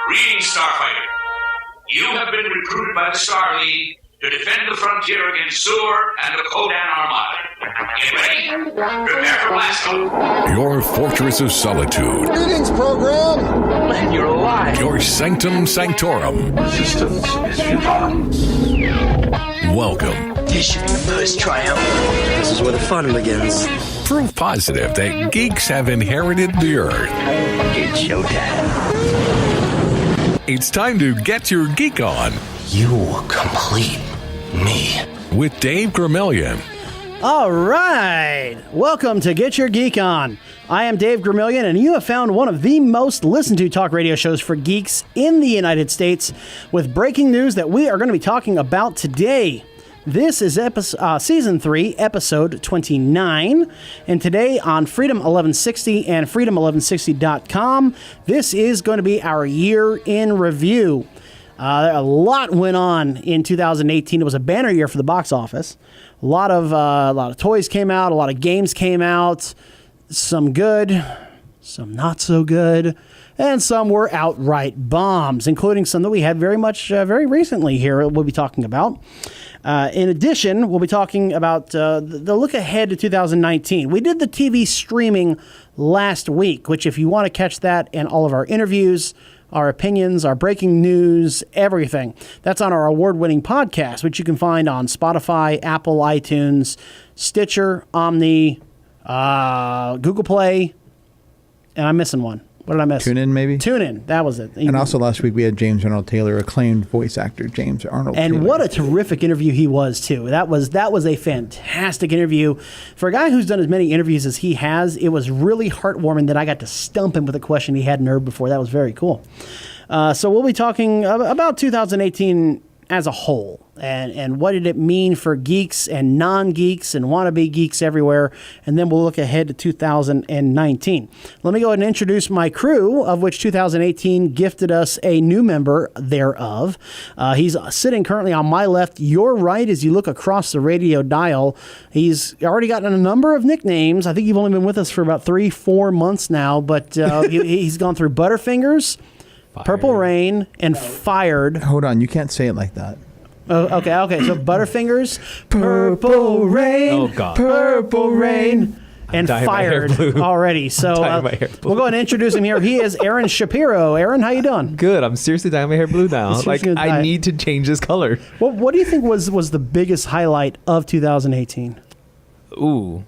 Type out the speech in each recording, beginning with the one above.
Greetings, Starfighter. You have been recruited by the Star League to defend the frontier against Zur and the Kodan Armada. Get ready? Prepare for blast off. Your fortress of solitude. Greetings, program! Man, you're alive. Your sanctum sanctorum. Resistance is futile. Welcome. This is the first triumph. This is where the fun begins. Proof positive that geeks have inherited the earth. It's showtime. It's time to get your geek on. You complete me. With Dave Gramillion. All right. Welcome to Get Your Geek On. I am Dave Gramillion, and you have found one of the most listened to talk radio shows for geeks in the United States with breaking news that we are going to be talking about today. This is Season 3, Episode 29, and today on Freedom 1160 and Freedom1160.com, this is going to be our year in review. A lot went on in 2018. It was a banner year for the box office. A lot of toys came out, a lot of games came out, some good, some not so good, and some were outright bombs, including some that we had very recently here we'll be talking about. In addition, we'll be talking about the look ahead to 2019. We did the TV streaming last week, which if you want to catch that and all of our interviews, our opinions, our breaking news, everything, that's on our award-winning podcast, which you can find on Spotify, Apple, iTunes, Stitcher, Omni, Google Play, and I'm missing one. What did I miss? TuneIn, maybe? TuneIn, that was it. And also last week we had James Arnold Taylor, acclaimed voice actor James Arnold Taylor. And what a terrific interview he was, too. That was a fantastic interview. For a guy who's done as many interviews as he has, it was really heartwarming that I got to stump him with a question he hadn't heard before. That was very cool. So we'll be talking about 2018 as a whole, and what did it mean for geeks and non-geeks and wannabe geeks everywhere, and then we'll look ahead to 2019. Let me go ahead and introduce my crew, of which 2018 gifted us a new member thereof. He's sitting currently on my left, your right, as you look across the radio dial. He's already gotten a number of nicknames. I think you've only been with us for about 3-4 months now, but he's gone through Butterfingers, Fired. Purple Rain, and Fired. Hold on, you can't say it like that. Oh, okay. So Butterfingers, Purple Rain, oh, God. Purple Rain, and Fired already. So we'll go ahead and introduce him here. He is Aaron Shapiro. Aaron, how you doing? Good. I'm seriously dyeing my hair blue now. I need to change this color. What do you think was the biggest highlight of 2018? Ooh.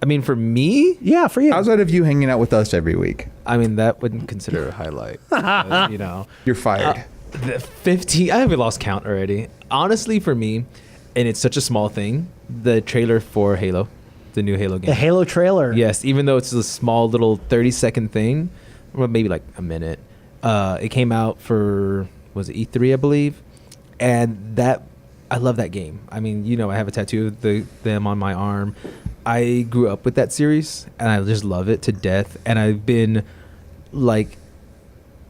I mean, for me? Yeah, for you. Outside of you hanging out with us every week. I mean, that wouldn't consider a highlight. You're fired. The 15, I haven't lost count already. Honestly, for me, and it's such a small thing, the trailer for Halo, the new Halo game. The Halo trailer. Yes, even though it's a small little 30-second thing, or maybe like a minute. It came out for, was it E3, I believe? And I love that game. I mean, I have a tattoo of them on my arm. I grew up with that series, and I just love it to death. And I've been,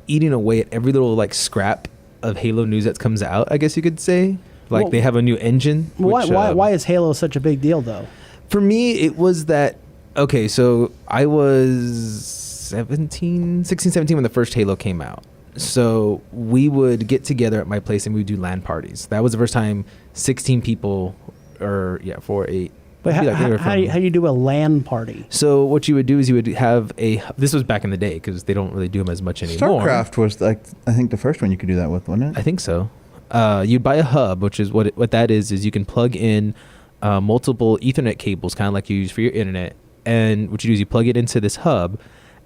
eating away at every little, scrap of Halo news that comes out, I guess you could say. They have a new engine. Why is Halo such a big deal, though? For me, it was that, okay, so I was 16, 17 when the first Halo came out. So we would get together at my place, and we would do LAN parties. That was the first time 16 people, 4, 8. But how do you do a LAN party? So what you would do is you would have this was back in the day because they don't really do them as much anymore. StarCraft was I think the first one you could do that with, wasn't it? I think so. You'd buy a hub, which is what that is you can plug in multiple Ethernet cables, kind of like you use for your internet. And what you do is you plug it into this hub,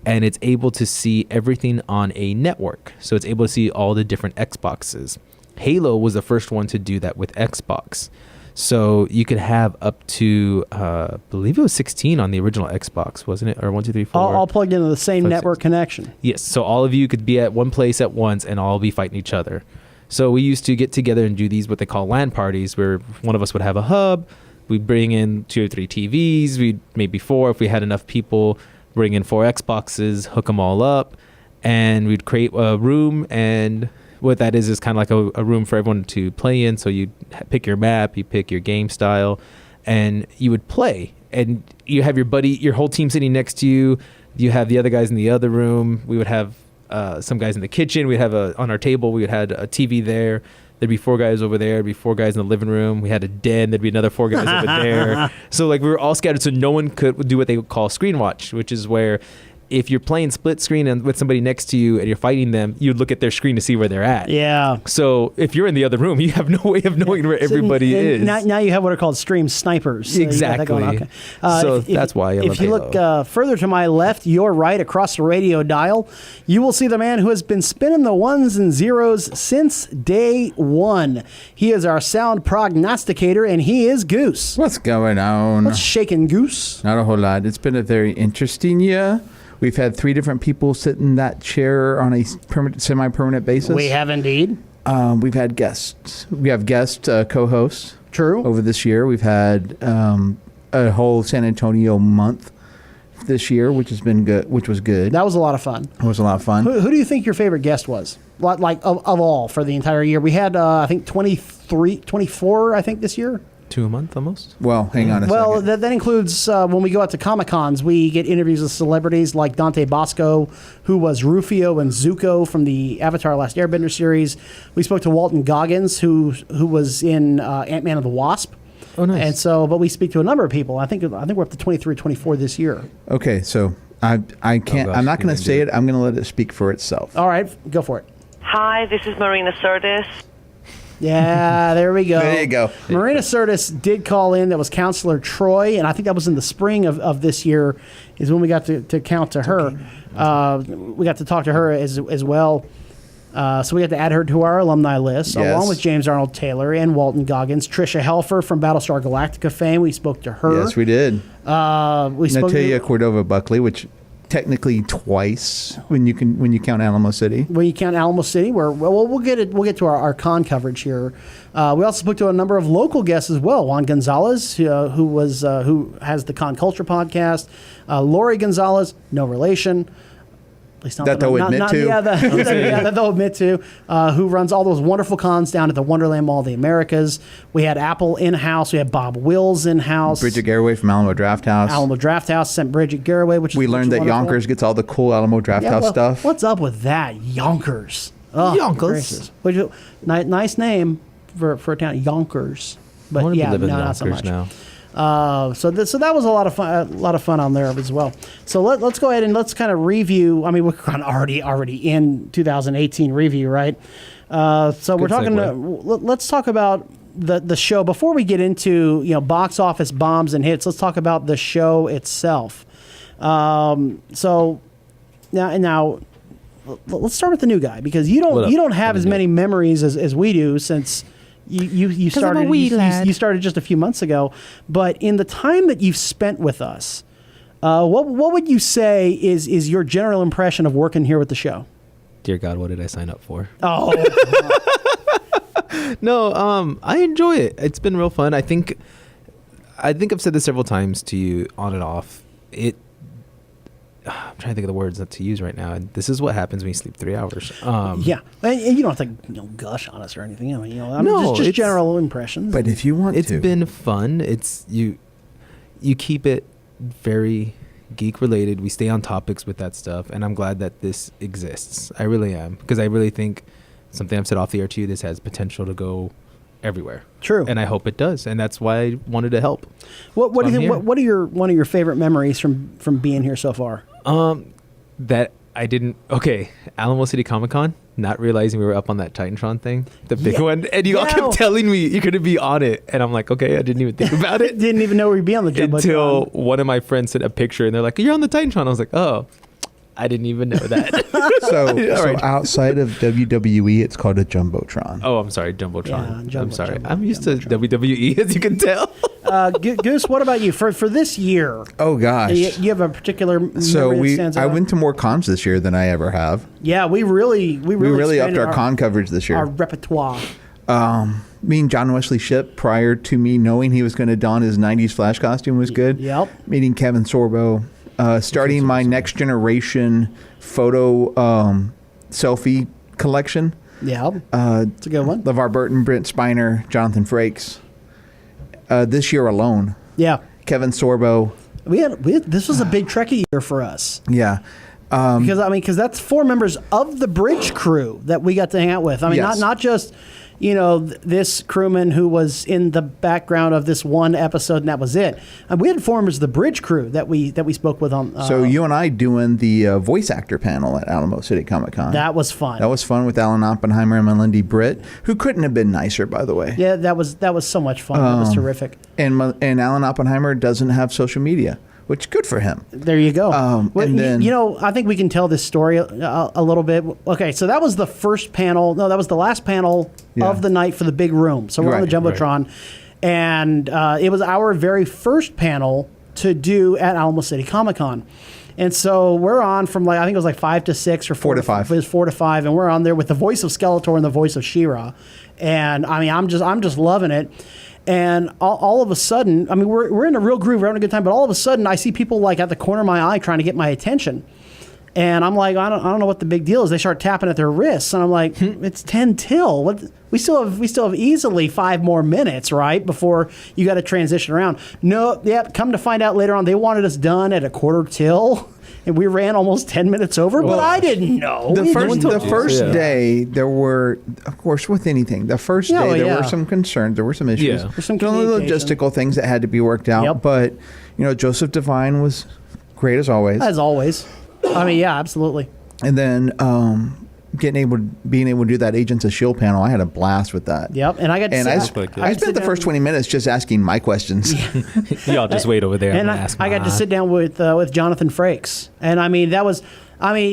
and it's able to see everything on a network. So it's able to see all the different Xboxes. Halo was the first one to do that with Xbox. So you could have up to, I believe it was 16 on the original Xbox, wasn't it? Or 1, 2, 3, 4. All plugged into the same network connection. Yes. So all of you could be at one place at once and all be fighting each other. So we used to get together and do these, what they call LAN parties, where one of us would have a hub. We'd bring in 2 or 3 TVs. We'd maybe 4 if we had enough people. Bring in 4 Xboxes, hook them all up, and we'd create a room. And what that is kind of like a room for everyone to play in. So you pick your map, you pick your game style, and you would play. And you have your buddy, your whole team sitting next to you. You have the other guys in the other room. We would have some guys in the kitchen. We'd have on our table, we had a TV there. There'd be 4 guys over there. There'd be 4 guys in the living room. We had a den. There'd be another 4 guys over there. So like we were all scattered, so no one could do what they would call screen watch, which is where if you're playing split screen and with somebody next to you and you're fighting them, you'd look at their screen to see where they're at. Yeah. So if you're in the other room, you have no way of knowing where everybody is. Now you have what are called stream snipers. Exactly. Okay. So that's why I love If you look further to my left, your right, across the radio dial, you will see the man who has been spinning the ones and zeros since day one. He is our sound prognosticator, and he is Goose. What's going on? What's shaking, Goose? Not a whole lot. It's been a very interesting year. We've had 3 different people sit in that chair on a semi-permanent basis. We have indeed. We've had guests. We have guest co-hosts. True. Over this year, we've had a whole San Antonio month this year, which has been good. Which was good. That was a lot of fun. It was a lot of fun. Who do you think your favorite guest was? Like of all for the entire year? We had I think 24 I think this year. 2 a month almost. Well, hang on a Well, second. that includes when we go out to Comic-Cons, we get interviews with celebrities like Dante Bosco, who was Rufio and Zuko from the Avatar Last Airbender series. We spoke to Walton Goggins, who was in Ant-Man and the Wasp. Oh, nice. And so, but we speak to a number of people. I think we're up to 23, 24 this year. Okay, so I can't. gosh, I'm not you going can to say do it. I'm going to let it speak for itself. All right, go for it. Hi, this is Marina Sirtis. Yeah, there we go. There you go. Marina Sirtis did call in. That was Counselor Troy, and I think that was in the spring of this year is when we got to count to her. We got to talk to her as well. So we got to add her to our alumni list, Yes. along with James Arnold Taylor and Walton Goggins. Trisha Helfer from Battlestar Galactica fame. We spoke to her. Yes, we did. We spoke Natalia to Cordova Buckley, which technically twice when you count Alamo City. when you count Alamo City. We'll get to our con coverage here. We also spoke to a number of local guests as well. Juan Gonzalez, who has the Con Culture podcast. Lori Gonzalez, no relation. At least not That they'll admit to. Yeah, that they'll admit to. Who runs all those wonderful cons down at the Wonderland Mall of the Americas. We had Apple in-house. We had Bob Wills in-house. Bridget Garraway from Alamo Draft House. Alamo Draft House sent Bridget Garraway, which We learned that wonderful. Yonkers gets all the cool Alamo Draft Yeah, House well, stuff. What's up with that? Yonkers. Oh, Yonkers. gracious. Nice name for a town, Yonkers. I But want to yeah, live in not so Yonkers much. now. So that was a lot of fun on there as well. So let's go ahead and let's kind of review. I mean, we're kind of already in 2018 review, right? So we're talking. Let's talk about the show before we get into box office bombs and hits. Let's talk about the show itself. So now let's start with the new guy because you don't have as many memories as we do since. You started. You started just a few months ago, but in the time that you've spent with us, what would you say is your general impression of working here with the show? Dear God, what did I sign up for? Oh, No, I enjoy it. It's been real fun. I think I've said this several times to you on and off. I'm trying to think of the words to use right now. And this is what happens when you sleep 3 hours. yeah, and you don't have to gush on us or anything. I mean, No, just it's- general impressions. But if you want It's to. been fun. It's you keep it very geek related. We stay on topics with that stuff, and I'm glad that this exists. I really am, because I really think something I've said off the air to you, this has potential to go everywhere. True. And I hope it does, and that's why I wanted to help. what do you I'm think? here. What are one of your favorite memories from being here so far? That I didn't. Okay, Alamo City Comic Con. Not realizing we were up on that Titantron thing, the big Yeah. one, and you all Yeah. kept telling me you're going to be on it, and I'm like, okay, I didn't even think about it. Didn't even know we'd be on the Jumbotron. Until one of my friends sent a picture, and they're like, "You're on the Titantron." I was like, "Oh, I didn't even know that." so All right. outside of WWE, it's called a Jumbotron. Oh, I'm sorry, Jumbotron. Yeah, I'm sorry. Jumbo- I'm used to Jumbotron. WWE, as you can tell. Goose, what about you for this year? Oh gosh. You have a particular So memory that stands I out? went to more cons this year than I ever have. Yeah, we really We really upped expanded our con coverage this year. our repertoire. Meeting John Wesley Shipp prior to me knowing he was going to don his 90s Flash costume was good. Yep. Meeting Kevin Sorbo. Starting my next generation photo selfie collection. Yeah, it's a good one. LeVar Burton, Brent Spiner, Jonathan Frakes. This year alone. Yeah, Kevin Sorbo. we had this was a big Trekkie year for us. Yeah. Because that's 4 members of the bridge crew that we got to hang out with. I mean, Yes. not just this crewman who was in the background of this one episode and that was it. We had 4 members of the bridge crew that we spoke with on. So you and I doing the voice actor panel at Alamo City Comic Con. That was fun. That was fun with Alan Oppenheimer and Melindy Britt, who couldn't have been nicer, by the way. Yeah, that was so much fun. That was terrific. And Alan Oppenheimer doesn't have social media, which good for him. There you go. Well, and then- I think we can tell this story a little bit. Okay, so that was the first panel. No, that was the last panel of the night for the big room. So we're on the Jumbotron. And it was our very first panel to do at Alamo City Comic Con. And so we're on from I think it was 5 to 6 or 4 to 5. It was 4 to 5, and we're on there with the voice of Skeletor and the voice of She-Ra. And I mean, I'm just loving it. And all of a sudden, I mean, we're in a real groove, we're having a good time. But all of a sudden, I see people at the corner of my eye trying to get my attention. And I'm like, I don't know what the big deal is. They start tapping at their wrists, and I'm like, it's 10 till. What? We still have easily 5 more minutes, right, before you got to transition around. No, come to find out later on, they wanted us done at a quarter till, and we ran almost 10 minutes over. But I didn't know. The first day, there were, of course, with anything, the first day there were some concerns, there were some issues, Yeah. There's some there were communication. logistical things that had to be worked out. Yep. But Joseph Devine was great as always. As always. I mean, yeah, absolutely. And then being able to do that Agents of S.H.I.E.L.D. panel, I had a blast with that. Yep, and I got to And sit- I spent the first 20 minutes just asking my questions. Y'all just wait over there and and ask I got to mine. sit down with Jonathan Frakes, and I mean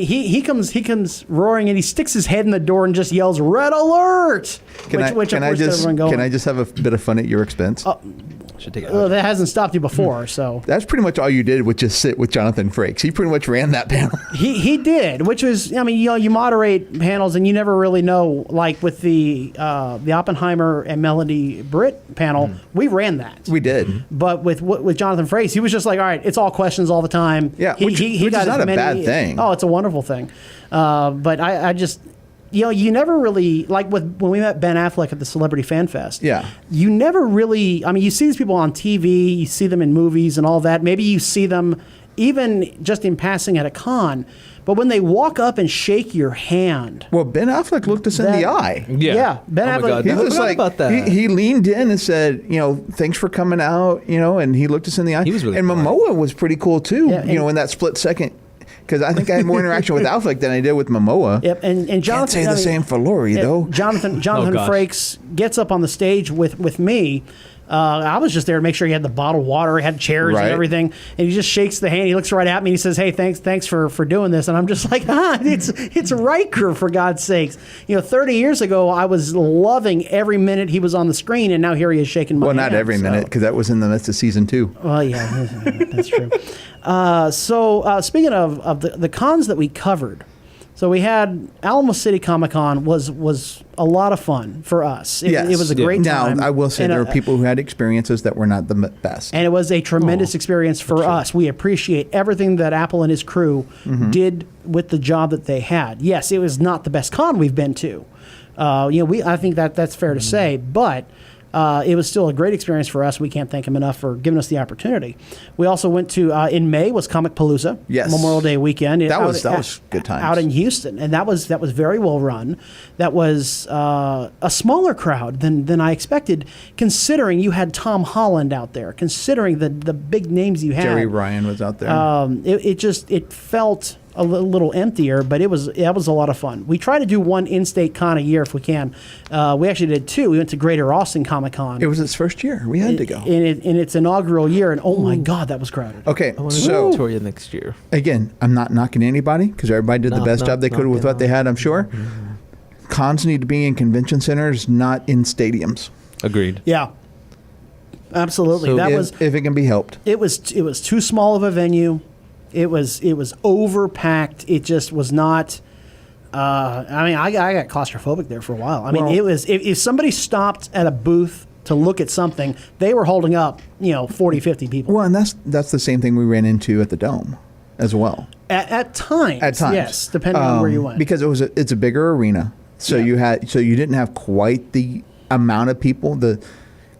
he comes roaring and he sticks his head in the door and just yells "Red Alert!" Can I just going. have a bit of fun at your expense? Should take it Well, out. that hasn't stopped you before, so That's pretty much all you did, was just sit with Jonathan Frakes. He pretty much ran that panel. he did, which was you moderate panels and you never really know. Like with the Oppenheimer and Melody Britt panel, we ran that. We did. But with Jonathan Frakes, he was just like, all right, it's all questions all the time. Yeah, he which is got not as a bad thing. Oh, it's a wonderful thing. But I just, you never really, like when we met Ben Affleck at the Celebrity Fan Fest. Yeah. You never really, I mean, you see these people on TV, you see them in movies and all that. Maybe you see them even just in passing at a con. But when they walk up and shake your hand. Well, Ben Affleck looked us in the eye. Yeah, Ben Oh my Affleck. God, He I was forgot like, about that. He leaned in and said, thanks for coming out, and he looked us in the eye. He was really and polite. Momoa was pretty cool too, Yeah, and- in that split second. Because I think I had more interaction with Affleck than I did with Momoa. Yep, and Jonathan. Can't say the same for Lori, though. Jonathan gosh. Frakes gets up on the stage with me. I was just there to make sure he had the bottled water, he had chairs Right. and everything, and he just shakes the hand. He looks right at me and he says, "Hey, thanks for doing this." And I'm just like, it's Riker, for God's sakes. 30 years ago, I was loving every minute he was on the screen, and now here he is shaking my Well, hand. not every minute, because that was in the midst of season 2. Well, yeah, that's true. So speaking of the cons that we covered, so we had Alamo City Comic Con was a lot of fun for us. It was a great time. Now, I will say And, there were people who had experiences that were not the best. and it was a tremendous experience for us. We appreciate everything that Apple and his crew did with the job that they had. Yes, it was not the best con we've been to. I think that's fair to say, but it was still a great experience for us. We can't thank him enough for giving us the opportunity. We also went to in May was Comic Palooza, Yes. Memorial Day weekend. That was good times. out in Houston, and that was very well run. That was a smaller crowd than I expected, considering you had Tom Holland out there, considering the big names you had. Jerry Ryan was out there. It felt a little emptier, but it was a lot of fun. We try to do one in-state con a year if we can. We actually did 2. We went to Greater Austin Comic Con it was its first year. We had to go. in its inaugural year, and oh my God, that was crowded. Okay, I want to so Victoria next year. again, I'm not knocking anybody, because everybody did the best job they could with what they had, I'm sure. Cons need to be in convention centers, not in stadiums. Agreed. Yeah, absolutely. So if it can be helped. It was too small of a venue. It was overpacked. It just was not. I got claustrophobic there for a while. I mean, Well- it was if somebody stopped at a booth to look at something, they were holding up 40, 50 people. Well, and that's the same thing we ran into at the Dome as well. At times. At times, yes, depending on where you went. because it's a bigger arena, so Yeah. you didn't have quite the amount of people.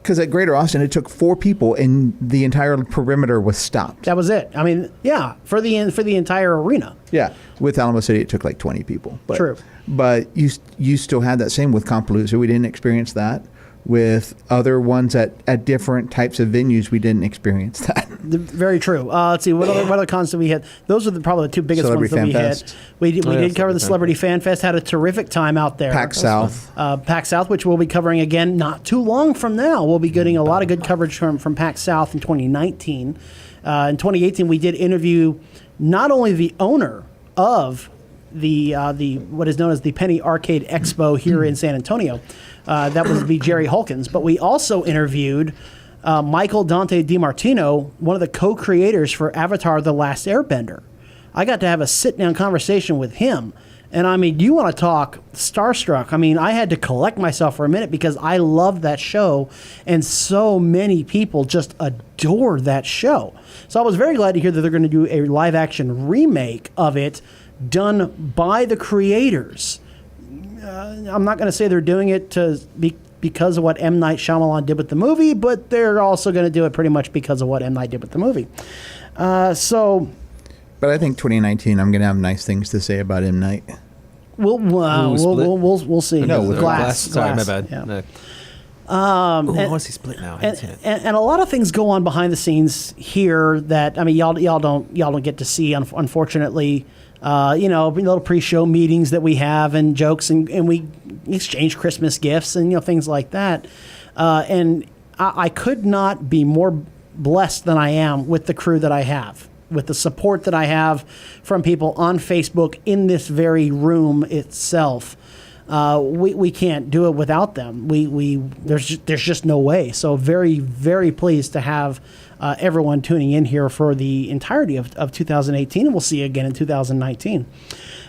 Because at Greater Austin, it took 4 people, and the entire perimeter was stopped. That was it. I mean, yeah, for the entire arena. Yeah, with Alamo City, it took like 20 people. But, True. But you still had that same with Compalooza. We didn't experience that. With other ones at different types of venues, we didn't experience that. Very true. Let's see, what other cons did we hit? Those are probably the 2 biggest Celebrity ones that we Fan hit. Fest. We did cover the Celebrity Fan Fest, had a terrific time out there. PAX South. PAX South, which we'll be covering again not too long from now. We'll be getting a lot of good coverage from PAX South in 2019. In 2018, we did interview not only the owner of the what is known as the Penny Arcade Expo here in San Antonio. That would be Jerry Hulkins. But we also interviewed Michael Dante DiMartino, one of the co-creators for Avatar: The Last Airbender. I got to have a sit-down conversation with him. And I mean, you want to talk starstruck. I mean, I had to collect myself for a minute because I love that show, and so many people just adore that show. So I was very glad to hear that they're going to do a live-action remake of it done by the creators. I'm not going to say they're doing it because of what M. Night Shyamalan did with the movie, but they're also going to do it pretty much because of what M. Night did with the movie. But I think 2019, I'm going to have nice things to say about M. Night. We'll see. No, with Glass. Sorry, my bad. Yeah. No. I want to see Split now. And a lot of things go on behind the scenes here that, I mean, y'all don't get to see, unfortunately. Little pre-show meetings that we have and jokes and we exchange Christmas gifts and things like that. And I could not be more blessed than I am with the crew that I have, with the support that I have from people on Facebook in this very room itself. We can't do it without them. There's just no way. So very, very pleased to have everyone tuning in here for the entirety of 2018, and we'll see you again in 2019.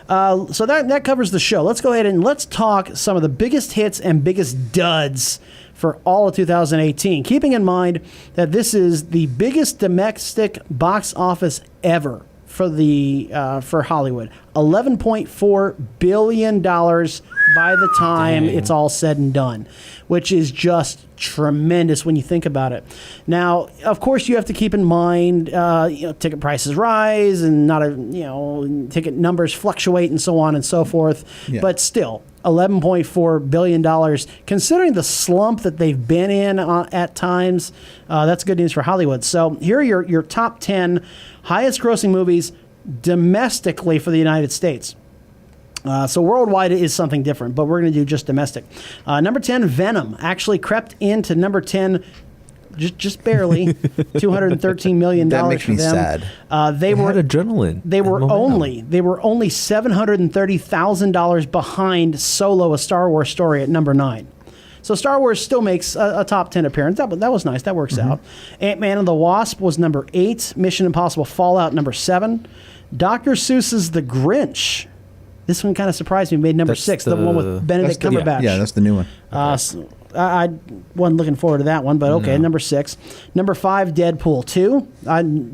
So that covers the show. Let's go ahead and let's talk some of the biggest hits and biggest duds for all of 2018, keeping in mind that this is the biggest domestic box office ever for Hollywood. $11.4 billion by the time it's all said and done, which is just tremendous when you think about it. Now, of course, you have to keep in mind, ticket prices rise and ticket numbers fluctuate and so on and so forth. Yeah. But still, $11.4 billion, considering the slump that they've been in at times, that's good news for Hollywood. So here are your top 10 highest grossing movies domestically for the United States. So worldwide is something different, but we're going to do just domestic. Number 10, Venom actually crept into number 10 just barely, $213 million. That makes for me them. sad. They were adrenaline. They were only $730,000 behind Solo: A Star Wars Story at number 9. So Star Wars still makes a top 10 appearance. That was nice. That works out. Ant-Man and the Wasp was number 8. Mission Impossible Fallout, number 7. Dr. Seuss's The Grinch. This one kind of surprised me. Made number 6, the one with Benedict Cumberbatch. Yeah, that's the new one. So I wasn't looking forward to that one, but okay, number 6. Number 5, Deadpool 2.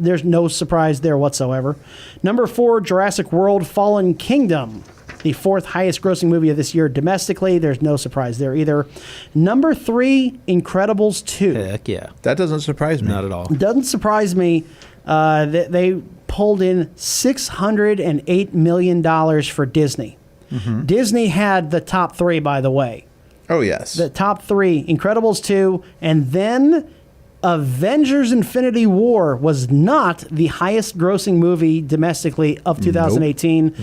There's no surprise there whatsoever. Number 4, Jurassic World Fallen Kingdom. The 4th highest grossing movie of this year domestically. There's no surprise there either. Number 3, Incredibles 2. Heck yeah. That doesn't surprise me. Not at all. Doesn't surprise me. They pulled in $608 million for Disney. Disney had the top 3, by the way. Oh, yes. The top 3, Incredibles 2, and then Avengers Infinity War was not the highest grossing movie domestically of 2018. Nope.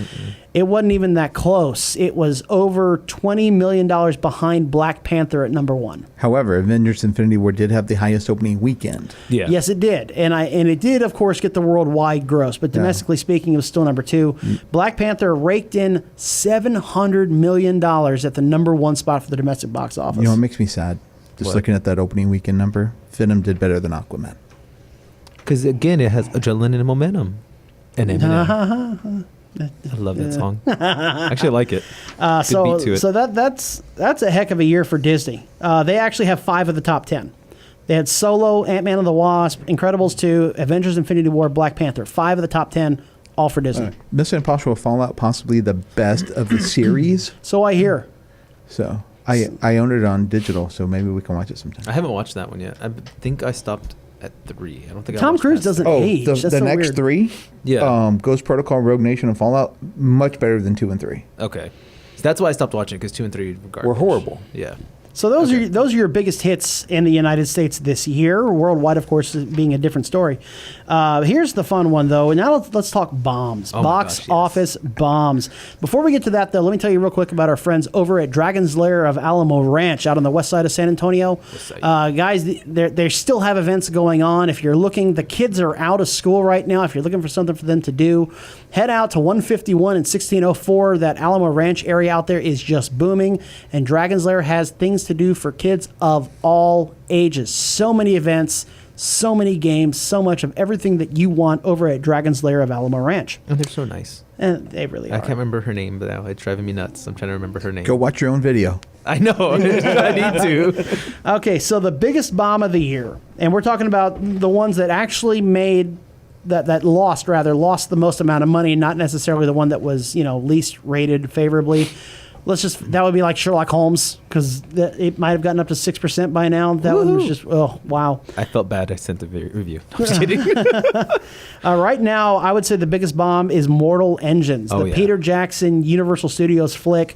It wasn't even that close. It was over $20 million behind Black Panther at number 1. However, Avengers Infinity War did have the highest opening weekend. Yeah. Yes, it did. And it did, of course, get the worldwide gross. But domestically speaking, it was still number 2. Black Panther raked in $700 million at the number 1 spot for the domestic box office. You know what makes me sad? Just looking at that opening weekend number, Venom did better than Aquaman. Because, again, it has adrenaline and momentum. And Eminem. I love that song. Actually, I like it. Good beat to it. So that's a heck of a year for Disney. They actually have 5 of the top 10. They had Solo, Ant-Man and the Wasp, Incredibles 2, Avengers Infinity War, Black Panther. 5 of the top 10, all for Disney. Mission Impossible Fallout, possibly the best of the series. So I hear. So I own it on digital, so maybe we can watch it sometime. I haven't watched that one yet. I think I stopped at 3. I don't think I Tom watched Cruise past doesn't Oh, age. the That's so next weird. 3, Yeah. Ghost Protocol, Rogue Nation, and Fallout, much better than 2 and 3. Okay. So that's why I stopped watching, because 2 and 3 were garbage. Were horrible. Yeah. So those are your biggest hits in the United States this year. Worldwide, of course, being a different story. Here's the fun one, though. Now let's talk bombs. Oh my Box gosh, yes. office bombs. Before we get to that, though, let me tell you real quick about our friends over at Dragon's Lair of Alamo Ranch out on the west side of San Antonio. Guys, they still have events going on. If you're looking, the kids are out of school right now. If you're looking for something for them to do, head out to 151 and 1604. That Alamo Ranch area out there is just booming, and Dragon's Lair has things to do for kids of all ages. So many events, so many games, so much of everything that you want over at Dragon's Lair of Alamo Ranch. And they're so nice. And they really are. I can't remember her name, but now it's driving me nuts. I'm trying to remember her name. Go watch your own video. I know. I need to. Okay, so the biggest bomb of the year, and we're talking about the ones that actually made that lost the most amount of money, not necessarily the one that was, least rated favorably. That would be like Sherlock Holmes, because it might have gotten up to 6% by now. That one was just, oh, wow. I felt bad. I sent the review. I'm just kidding. Right now, I would say the biggest bomb is Mortal Engines, the Peter Jackson Universal Studios flick.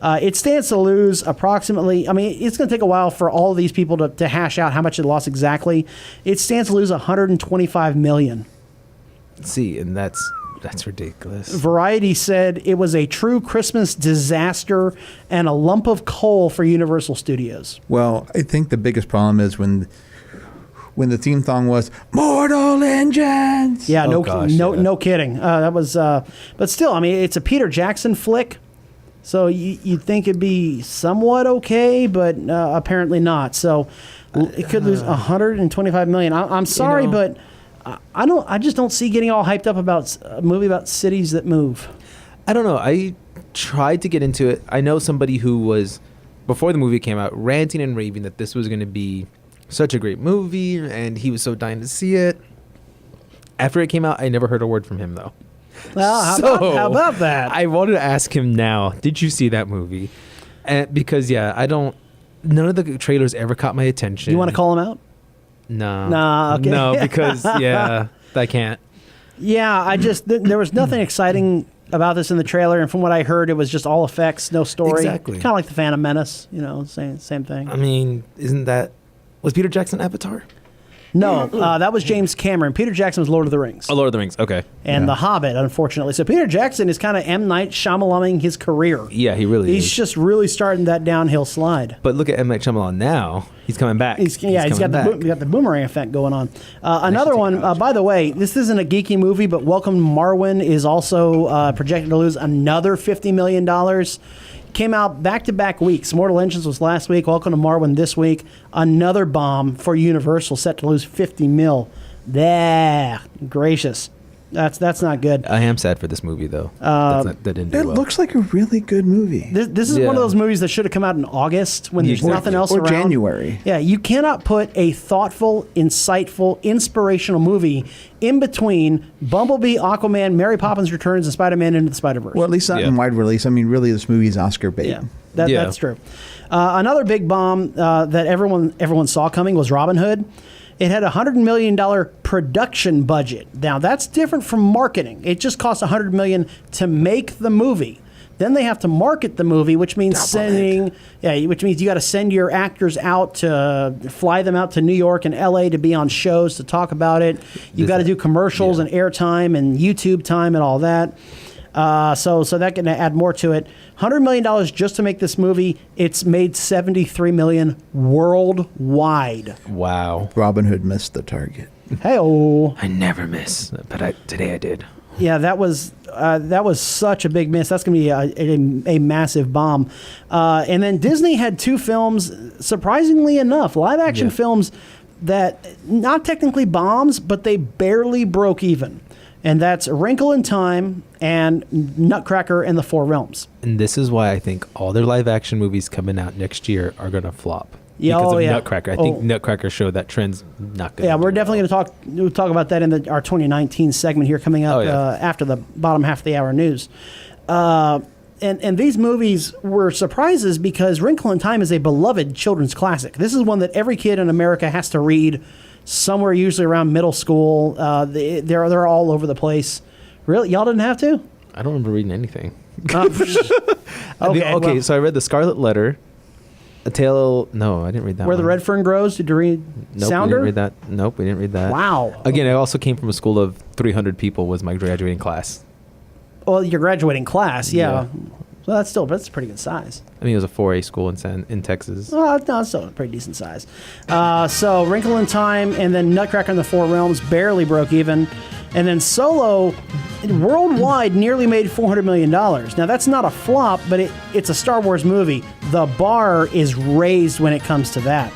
It stands to lose approximately, it's going to take a while for all of these people to hash out how much it lost exactly. It stands to lose $125 million. See, and that's ridiculous. Variety said it was a true Christmas disaster and a lump of coal for Universal Studios. Well, I think the biggest problem is when the theme song was Mortal Engines. Yeah, Oh, gosh, yeah. no kidding. That was, but still, it's a Peter Jackson flick, so you'd think it'd be somewhat okay, but apparently not. So it could lose $125 million. I'm sorry, but I just don't see getting all hyped up about a movie about cities that move. I don't know. I tried to get into it. I know somebody who was, before the movie came out, ranting and raving that this was going to be such a great movie, and he was so dying to see it. After it came out, I never heard a word from him, though. Well, how about that? I wanted to ask him now, did you see that movie? Because, none of the trailers ever caught my attention. You want to call him out? No. Nah, okay. No, because, I can't. Yeah, there was nothing exciting about this in the trailer, and from what I heard, it was just all effects, no story. Exactly. Kind of like the Phantom Menace, same thing. Was Peter Jackson Avatar? No, that was James Cameron. Peter Jackson was Lord of the Rings. Oh, Lord of the Rings. Okay. And The Hobbit, unfortunately. So Peter Jackson is kind of M. Night Shyamalan his career. Yeah, he really is. He's just really starting that downhill slide. But look at M. Night Shyamalan now. He's coming back. He's got the boomerang effect going on. Another one, by the way, this isn't a geeky movie, but Welcome to Marwen is also projected to lose another $50 million. Came out back-to-back weeks. Mortal Engines was last week. Welcome to Marwen this week. Another bomb for Universal, set to lose $50 million. Gracious. That's not good. I am sad for this movie, though. That didn't do It well. looks like a really good movie. This is one of those movies that should have come out in August when there's Exactly. nothing else Or around. January. Yeah, you cannot put a thoughtful, insightful, inspirational movie in between Bumblebee, Aquaman, Mary Poppins Returns, and Spider-Man Into the Spider-Verse. Well, at least not in wide release. Really, this movie is Oscar bait. Yeah, that's true. Another big bomb that everyone saw coming was Robin Hood. It had a $100 million production budget. Now, that's different from marketing. It just costs $100 million to make the movie. Then they have to market the movie, which means you got to send your actors out to fly them out to New York and LA to be on shows to talk about it. You've got to do commercials and airtime and YouTube time and all that. So that can add more to it. $100 million just to make this movie. It's made $73 million worldwide. Wow. Robin Hood missed the target. Hey-oh. I never miss, but today I did. Yeah, that was such a big miss. That's going to be a massive bomb. And then Disney had two films, surprisingly enough, live-action films that not technically bombs, but they barely broke even. And that's A Wrinkle in Time and Nutcracker and the Four Realms. And this is why I think all their live-action movies coming out next year are going to flop. Yeah, because of yeah. Nutcracker. I think Nutcracker showed that trend's not good. Yeah, we're definitely going to talk about that in our 2019 segment here coming up after the bottom half of the hour news. and these movies were surprises because Wrinkle in Time is a beloved children's classic. This is one that every kid in America has to read somewhere, usually around middle school. They're all over the place. Really? Y'all didn't have to? I don't remember reading anything. Okay, So I read The Scarlet Letter. A Tale... No, I didn't read that Where one. the Red Fern Grows? Did you read Nope, Sounder? we didn't read that. Nope, we didn't read that. Wow. Again, I also came from a school of 300 people was my graduating class. Well, your graduating class, yeah. Yeah. So that's a pretty good size. I mean, it was a 4A school in Texas. No, it's still a pretty decent size. So Wrinkle in Time and then Nutcracker in the Four Realms barely broke even. And then Solo, worldwide, nearly made $400 million. Now, that's not a flop, but it's a Star Wars movie. The bar is raised when it comes to that.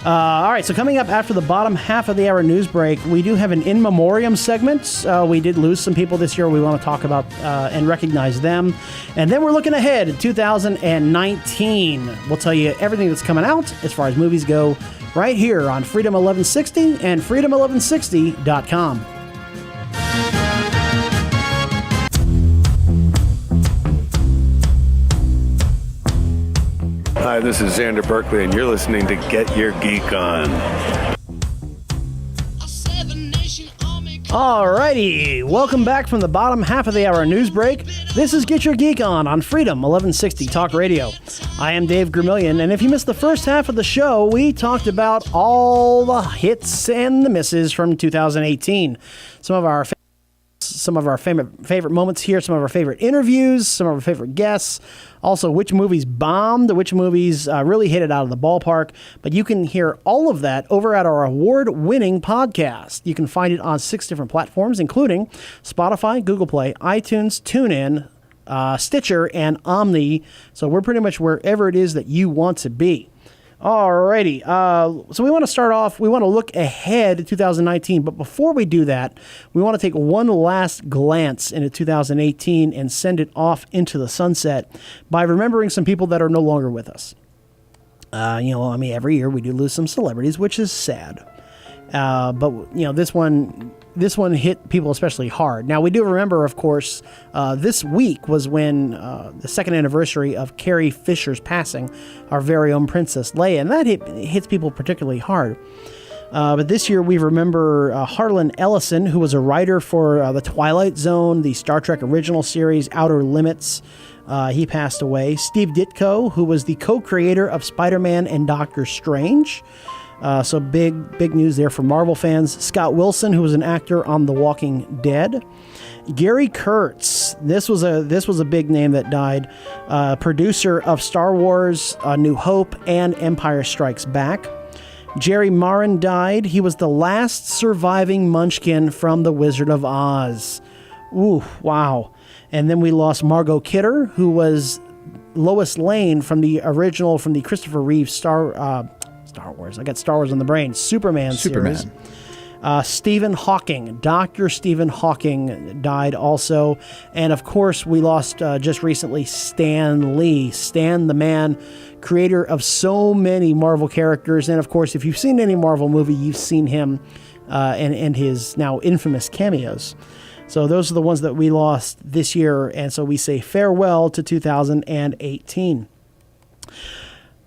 All right, so coming up after the bottom half of the hour news break, we do have an in memoriam segment. We did lose some people this year. We want to talk about and recognize them. And then we're looking ahead at 2019. We'll tell you everything that's coming out as far as movies go right here on Freedom 1160 and freedom1160.com. Hi, this is Xander Berkeley, and you're listening to Get Your Geek On. Alrighty, welcome back from the bottom half of the hour news break. This is Get Your Geek On Freedom 1160 Talk Radio. I am Dave Gramillion, and if you missed the first half of the show, we talked about all the hits and the misses from 2018. Some of our favorite moments here, some of our favorite interviews, some of our favorite guests. Also, which movies bombed, which movies really hit it out of the ballpark. But you can hear all of that over at our award-winning podcast. You can find it on 6 different platforms, including Spotify, Google Play, iTunes, TuneIn, Stitcher, and Omni. So we're pretty much wherever it is that you want to be. Alrighty, so we want to start off, we want to look ahead to 2019, but before we do that, we want to take one last glance into 2018 and send it off into the sunset by remembering some people that are no longer with us. Every year we do lose some celebrities, which is sad. But this one hit people especially hard. Now, we do remember, of course, this week was when the second anniversary of Carrie Fisher's passing, our very own Princess Leia, and that hits people particularly hard. But this year we remember Harlan Ellison, who was a writer for The Twilight Zone, the Star Trek original series, Outer Limits. He passed away. Steve Ditko, who was the co-creator of Spider-Man and Doctor Strange. So big news there for Marvel fans. Scott Wilson, who was an actor on The Walking Dead. Gary Kurtz, this was a big name that died. Producer of Star Wars, A New Hope, and Empire Strikes Back. Jerry Marin died. He was the last surviving Munchkin from The Wizard of Oz. Ooh, wow. And then we lost Margot Kidder, who was Lois Lane from the Christopher Reeve Star Wars. I got Star Wars on the brain. Superman series. Stephen Hawking. Dr. Stephen Hawking died also. And of course, we lost just recently Stan Lee. Stan, the man, creator of so many Marvel characters. And of course, if you've seen any Marvel movie, you've seen him and his now infamous cameos. So those are the ones that we lost this year. And so we say farewell to 2018.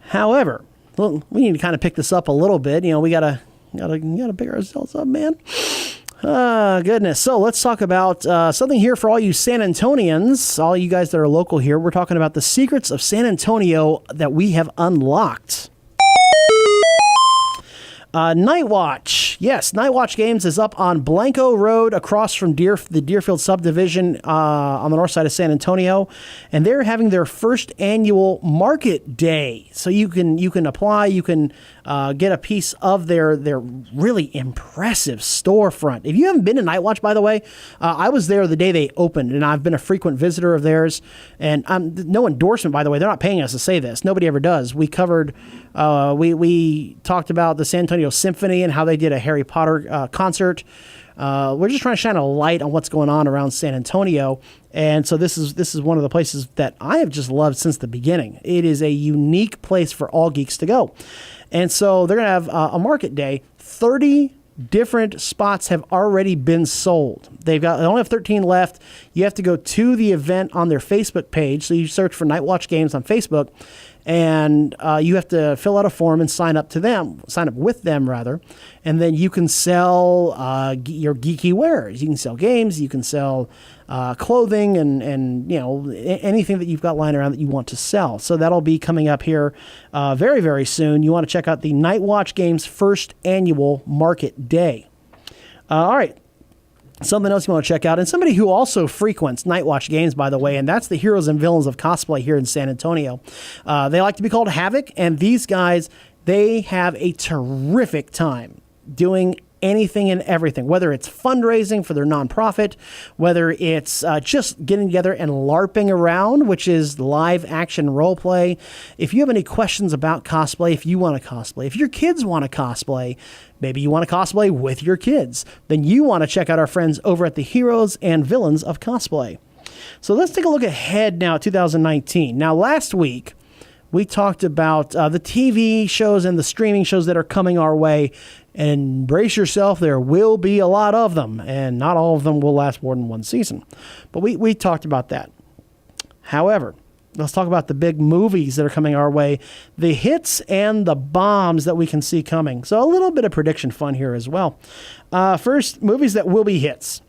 However, well, we need to kind of pick this up a little bit. We gotta pick ourselves up, man. Goodness. So let's talk about something here for all you San Antonians, all you guys that are local here. We're talking about the secrets of San Antonio that we have unlocked. Night Watch. Yes, Night Watch Games is up on Blanco Road across from the Deerfield subdivision on the north side of San Antonio. And they're having their first annual market day. So you can apply, you can get a piece of their really impressive storefront. If you haven't been to Night Watch, by the way, I was there the day they opened, and I've been a frequent visitor of theirs. And no endorsement, by the way. They're not paying us to say this. Nobody ever does. We covered, we talked about the San Antonio Symphony and how they did a Harry Potter concert. We're just trying to shine a light on what's going on around San Antonio. And so this is one of the places that I have just loved since the beginning. It is a unique place for all geeks to go. And so they're going to have a market day, 30 different spots have already been sold. They only have 13 left. You have to go to the event on their Facebook page. So you search for Night Watch Games on Facebook, and you have to fill out a form and sign up with them rather, and then you can sell your geeky wares. You can sell games, you can sell clothing, and anything that you've got lying around that you want to sell. So that'll be coming up here very, very soon. You want to check out the Night Watch Games first annual market day. All right. Something else you want to check out, and somebody who also frequents Night Watch Games, by the way, and that's the Heroes and Villains of Cosplay here in San Antonio. They like to be called Havoc, and these guys, they have a terrific time doing anything and everything, whether it's fundraising for their nonprofit, whether it's just getting together and LARPing around, which is live action role play. If you have any questions about cosplay, if you want to cosplay, if your kids want to cosplay, maybe you want to cosplay with your kids, then you want to check out our friends over at the Heroes and Villains of Cosplay. So let's take a look ahead now at 2019. Now, last week, we talked about the TV shows and the streaming shows that are coming our way. And brace yourself, there will be a lot of them, and not all of them will last more than one season. But we talked about that. However, let's talk about the big movies that are coming our way, the hits and the bombs that we can see coming. So a little bit of prediction fun here as well. First, movies that will be hits.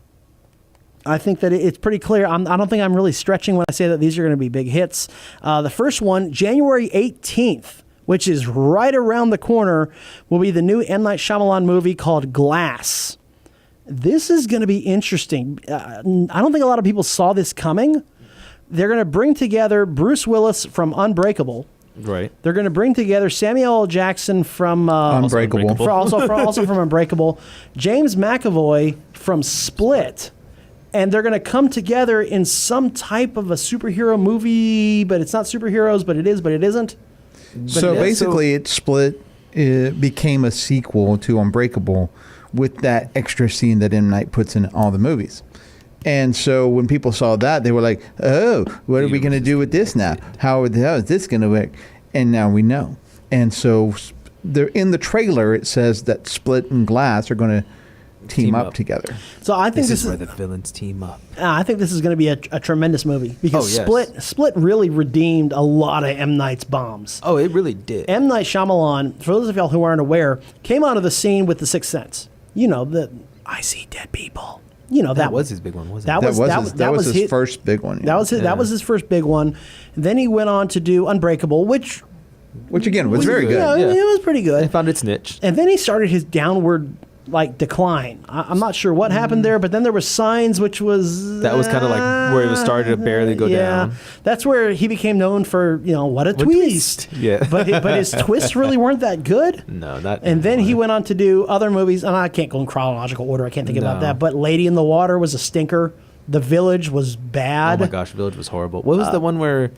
I think that it's pretty clear. I don't think I'm really stretching when I say that these are going to be big hits. The first one, January 18th. Which is right around the corner, will be the new M. Night Shyamalan movie called Glass. This is going to be interesting. I don't think a lot of people saw this coming. They're going to bring together Bruce Willis from Unbreakable. Right. They're going to bring together Samuel L. Jackson from Unbreakable. Also from Unbreakable. James McAvoy from Split. And they're going to come together in some type of a superhero movie, but it's not superheroes, but it is, but it isn't. So basically, it split. It became a sequel to Unbreakable with that extra scene that M. Night puts in all the movies. And so when people saw that, they were like, oh, what are we going to do with this now? How is this going to work? And now we know. And so in the trailer, it says that Split and Glass are going to team up together. So I think this is where the villains team up. I think this is going to be a tremendous movie because Oh, yes. Split really redeemed a lot of M. Night's bombs. Oh, it really did. M. Night Shyamalan, for those of y'all who aren't aware, came out of the scene with The Sixth Sense. You know, the I see dead people. You know, that was his big one, wasn't that it? That was his first big one. That was his first big one. And then he went on to do Unbreakable, which again was very good. Yeah, it was pretty good. It found its niche. And then he started his downward decline. I'm not sure what happened there, but then there was Signs, which was That was kind of like where it was started to barely go down. That's where he became known for what a twist. Yeah, but his twists really weren't that good. No, not. And then he went on to do other movies, and I can't go in chronological order. I can't think about that. But Lady in the Water was a stinker. The Village was bad. Oh my gosh, Village was horrible. What was the one where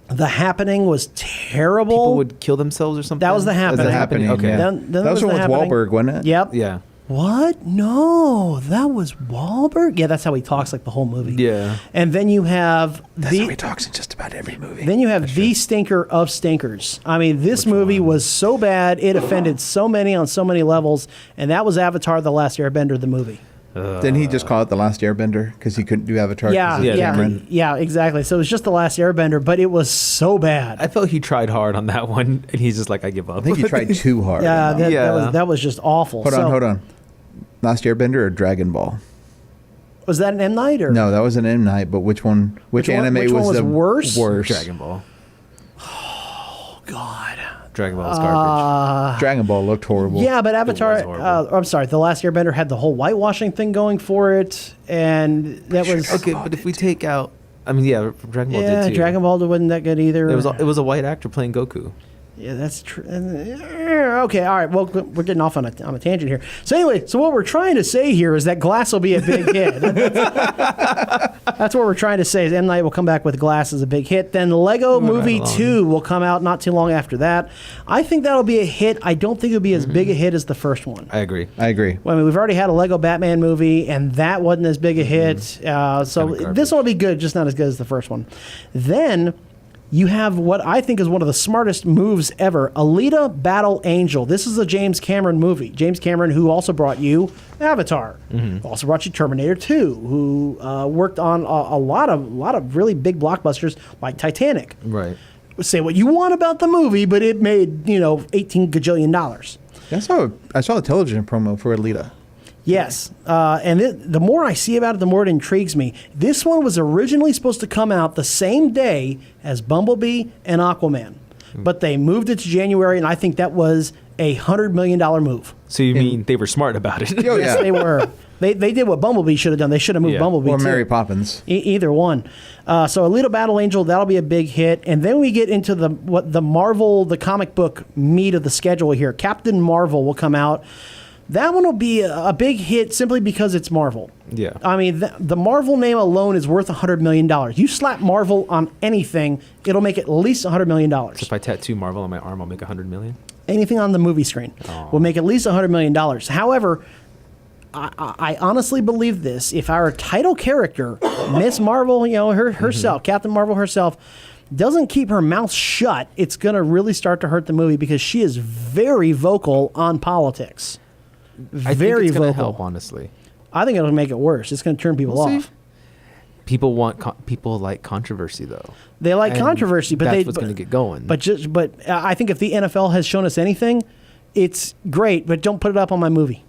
The Happening was terrible? people would kill themselves or something? That was The Happening. The Happening. Okay. Yeah. Then that was The one with Happening. Wahlberg, wasn't it? Yep. Yeah. What? No, that was Wahlberg. Yeah, that's how he talks like the whole movie. Yeah. And then you have That's how he talks in just about every movie. Then you have the stinker of stinkers. I mean, this movie was so bad it offended so many on so many levels, and that was Avatar: The Last Airbender, the movie. Didn't he just call it The Last Airbender because he couldn't do Avatar? 'cause Yeah, of Cameron? exactly. So it was just The Last Airbender, but it was so bad. I felt he tried hard on that one, and he's just like, I give up. I think he tried too hard. Yeah, on that. that was just awful. Hold on. Last Airbender or Dragon Ball? Was that an M. Night or No, that was an M. Night. But which one? Which anime one was the worse? Dragon Ball. Oh God. Dragon Ball is garbage. Dragon Ball looked horrible. Yeah, but Avatar. was horrible. I'm sorry. The Last Airbender had the whole whitewashing thing going for it, and that was Okay, but if we take out, I mean, yeah, Dragon Ball did too. Dragon Ball wasn't that good either. It was a white actor playing Goku. Yeah, that's true. Okay, all right. Well, we're getting off on a tangent here. So anyway, what we're trying to say here is that Glass will be a big hit. That's what we're trying to say is M. Night will come back with Glass as a big hit. Then Lego Movie 2 will come out not too long after that. I think that'll be a hit. I don't think it'll be as big a hit as the first one. I agree. Well, I mean, we've already had a Lego Batman movie, and that wasn't as big a hit. So this one will be good, just not as good as the first one. Then you have what I think is one of the smartest moves ever, Alita Battle Angel. This is a James Cameron movie. James Cameron, who also brought you Avatar, also brought you Terminator 2, who worked on a lot of really big blockbusters like Titanic. Right. Say what you want about the movie, but it made, $18 gajillion. I saw a television promo for Alita. Yes, and the more I see about it, the more it intrigues me. This one was originally supposed to come out the same day as Bumblebee and Aquaman, but they moved it to January, and I think that was a $100 million move. So you mean they were smart about it? Oh, Yes, yeah. they were. They did what Bumblebee should have done. They should have moved Bumblebee Or too. Mary Poppins. Either one. So Alita Battle Angel, that'll be a big hit. And then we get into the Marvel, the comic book meat of the schedule here. Captain Marvel will come out. That one will be a big hit simply because it's Marvel. Yeah. I mean, the Marvel name alone is worth $100 million. You slap Marvel on anything, it'll make at least $100 million. So if I tattoo Marvel on my arm, I'll make $100 million. Anything on the movie screen will make at least $100 million. However, I honestly believe this. If our title character, Miss Marvel, herself, Captain Marvel herself, doesn't keep her mouth shut, it's going to really start to hurt the movie because she is very vocal on politics. I Very think it's going to vocal. help, honestly. I think it'll make it worse. It's going to turn people We'll see. off. People people like controversy, though. They like And controversy, but that's what's going to get going. But I think if the NFL has shown us anything, it's great. But don't put it up on my movie.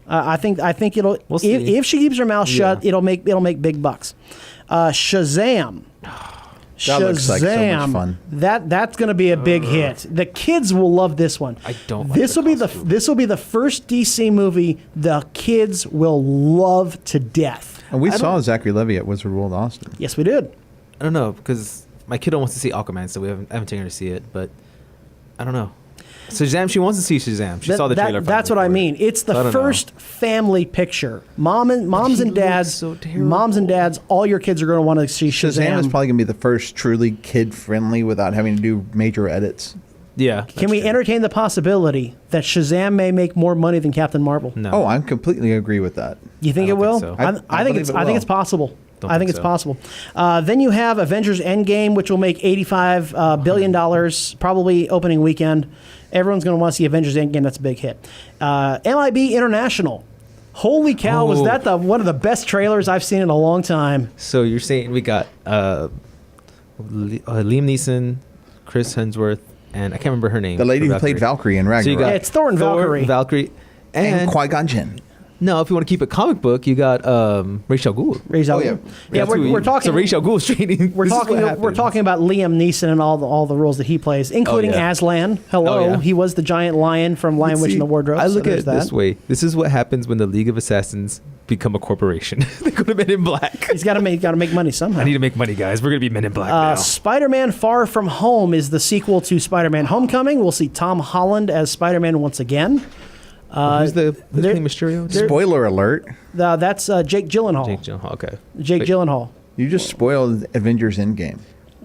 I think it'll. We'll see. If she keeps her mouth shut, Yeah. it'll make big bucks. Shazam. That looks like so much fun. That's going to be a big hit. The kids will love this one. I don't like This the will be costume. this will be the first DC movie the kids will love to death. And we saw Zachary Levi at Wizard World Austin. Yes, we did. I don't know, because my kiddo wants to see Aquaman, so I haven't taken her to see it, but I don't know. Shazam, she wants to see Shazam. She saw the trailer. That's what I mean. It's I the don't first family picture. Moms he and dads, looks so terrible. moms and dads, all your kids are going to want to see Shazam Shazam. is probably going to be the first truly kid-friendly without having to do major edits. Yeah. Can we entertain the possibility that Shazam may make more money than Captain Marvel? No. Oh, I completely agree with that. You think I it don't will? think so. I think believe it's. it I think will. it's possible. Don't I think think it's so. possible. Then you have Avengers Endgame, which will make $85 billion, probably opening weekend. Everyone's going to want to see Avengers Endgame. That's a big hit. MIB International. Holy cow! Was Oh. that one of the best trailers I've seen in a long time? So you're saying we got Liam Neeson, Chris Hemsworth, and I can't remember her name. The lady for who played Valkyrie in So you Ragnarok. got Yeah, it's Thor and Valkyrie. Valkyrie, and Qui-Gon Jinn. no, if you want to keep a comic book, you got Ra's al Ghul. Ra's al Oh, yeah. Ghul. Yeah, That's who we're he- talking. So Ra's al Ghul's training. We're talking about Liam Neeson and all the roles that he plays, including yeah. Aslan. Hello, Oh, yeah. he was the giant lion from Lion, Witch, and the Wardrobe. I so look at there's it this that. way. This is what happens when the League of Assassins become a corporation. They go to Men in Black. He's got to make money somehow. I need to make money, guys. We're gonna be Men in Black now. Spider-Man: Far From Home is the sequel to Spider-Man: Homecoming. We'll see Tom Holland as Spider-Man once again. Who's there- King Mysterio? Spoiler alert. That's Jake Gyllenhaal. Jake Gyllenhaal. Okay. Jake Gyllenhaal. You just spoiled Avengers Endgame.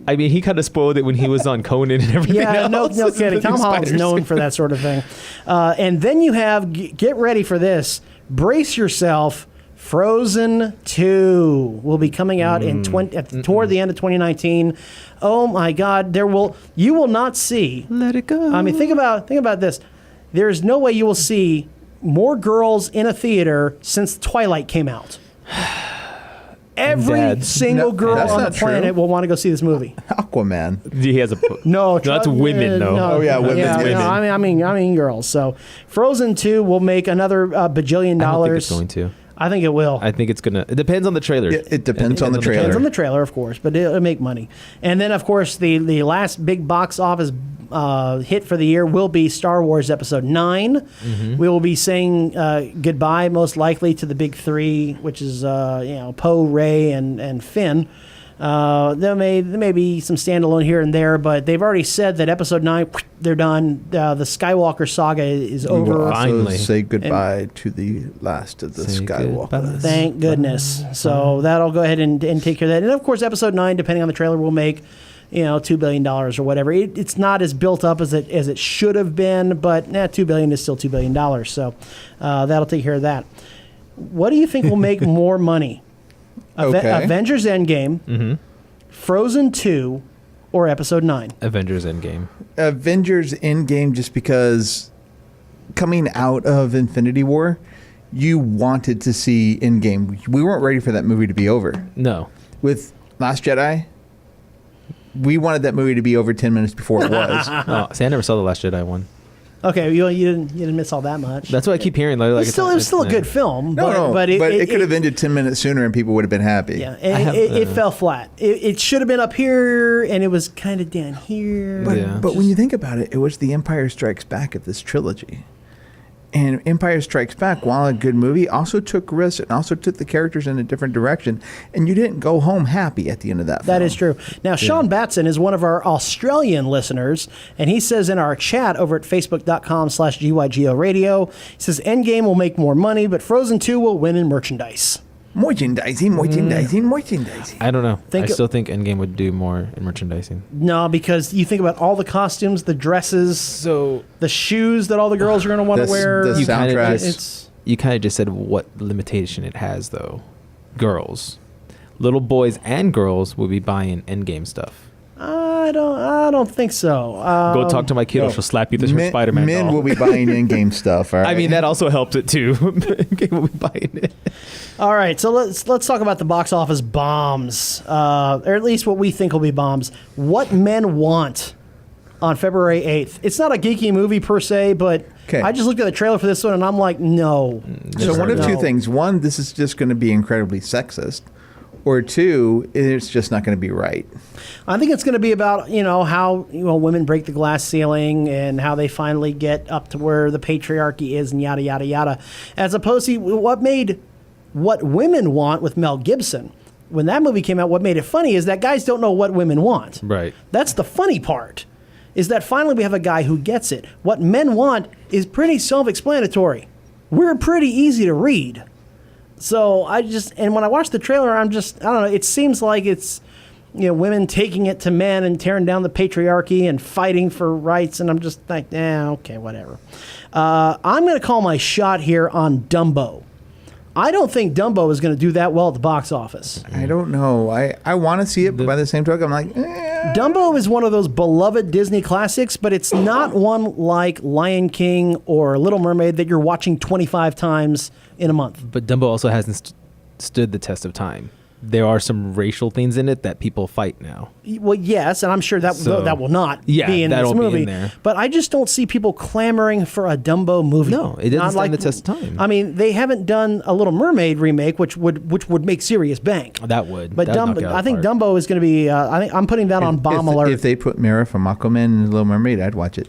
I mean, he kind of spoiled it when he was on Conan and everything Yeah, else. no kidding. Tom Holland's known for that sort of thing. And then you have, get ready for this, brace yourself, Frozen 2 will be coming out toward the end of 2019. Oh my God, you will not see. Let it go. I mean, think about this. There is no way you will see more girls in a theater since Twilight came out. Every Dads. single No, girl that's on the not true. planet will want to go see this movie. Aquaman. He has a. No, that's women though. No, Oh, yeah, women, Yeah, women. no, I mean girls. So, Frozen 2 will make another bajillion I don't think dollars. it's going to. I think it will. I think it's gonna. It depends on the trailer. It depends on the trailer. Depends on the trailer, of course, but it'll make money. And then, of course, the last big box office hit for the year will be Star Wars Episode 9. Mm-hmm. We will be saying goodbye, most likely, to the big three, which is Poe, Rey, and Finn. There may be some standalone here and there, but they've already said that Episode 9, they're done. The Skywalker saga is We will over. also Finally. say goodbye to the last of the Say Skywalkers. goodbye. Thank goodness. So that'll go ahead and take care of that. And of course, Episode 9, depending on the trailer, will make $2 billion or whatever. It's not as built up as it should have been, but $2 billion is still $2 billion. So that'll take care of that. What do you think will make more money? Okay. Avengers Endgame, Frozen 2, or Episode 9? Avengers Endgame. Avengers Endgame, just because coming out of Infinity War, you wanted to see Endgame. We weren't ready for that movie to be over. No. With Last Jedi, we wanted that movie to be over 10 minutes before it was. Oh, see, I never saw the Last Jedi one. Okay, you didn't miss all that much. That's what I keep hearing. Like, it was still a good film. But it could have ended 10 minutes sooner and people would have been happy. Yeah, it fell flat. It should have been up here, and it was kind of down here. But when you think about it, it was The Empire Strikes Back of this trilogy. And Empire Strikes Back, while a good movie, also took risks and also took the characters in a different direction. And you didn't go home happy at the end of that film. That is true. Now, Sean Batson is one of our Australian listeners, and he says in our chat over at facebook.com/GYGO radio, he says, Endgame will make more money, but Frozen 2 will win in merchandise. Merchandising. I don't know. I still think Endgame would do more in merchandising. No, because you think about all the costumes, the dresses, the shoes that all the girls are going to want to wear. The soundtracks. You kind of just said what limitation it has, though. Girls. Little boys and girls will be buying Endgame stuff. I don't think so. Go talk to my kid, or she'll slap you with her Spider-Man Men doll. will be buying Endgame stuff, all right? I mean, that also helped it, too. Endgame will be buying it. All right, so let's talk about the box office bombs, or at least what we think will be bombs. What Men Want on February 8th. It's not a geeky movie per se, but I just looked at the trailer for this one, and I'm like, no. So one of two things. One, this is just going to be incredibly sexist. Or two, it's just not going to be right. I think it's going to be about, how women break the glass ceiling and how they finally get up to where the patriarchy is and yada, yada, yada. As opposed to what made What Women Want with Mel Gibson. When that movie came out, what made it funny is that guys don't know what women want. Right. That's the funny part, is that finally we have a guy who gets it. What men want is pretty self-explanatory. We're pretty easy to read. So and when I watch the trailer, I don't know, it seems like it's, women taking it to men and tearing down the patriarchy and fighting for rights. And I'm just like, okay, whatever. I'm going to call my shot here on Dumbo. I don't think Dumbo is going to do that well at the box office. I don't know. I want to see it, but by the same token, I'm like, Dumbo is one of those beloved Disney classics, but it's not one like Lion King or Little Mermaid that you're watching 25 times in a month. But Dumbo also hasn't stood the test of time. There are some racial things in it that people fight now. Well, yes, and I'm sure that will not be in this movie. Be in there. But I just don't see people clamoring for a Dumbo movie. No, it doesn't stand the test of time. I mean, they haven't done a Little Mermaid remake, which would make serious bank. That would. But I think Dumbo is going to be. I think I'm putting that on bomb alert. If they put Mira from Aquaman in Little Mermaid, I'd watch it.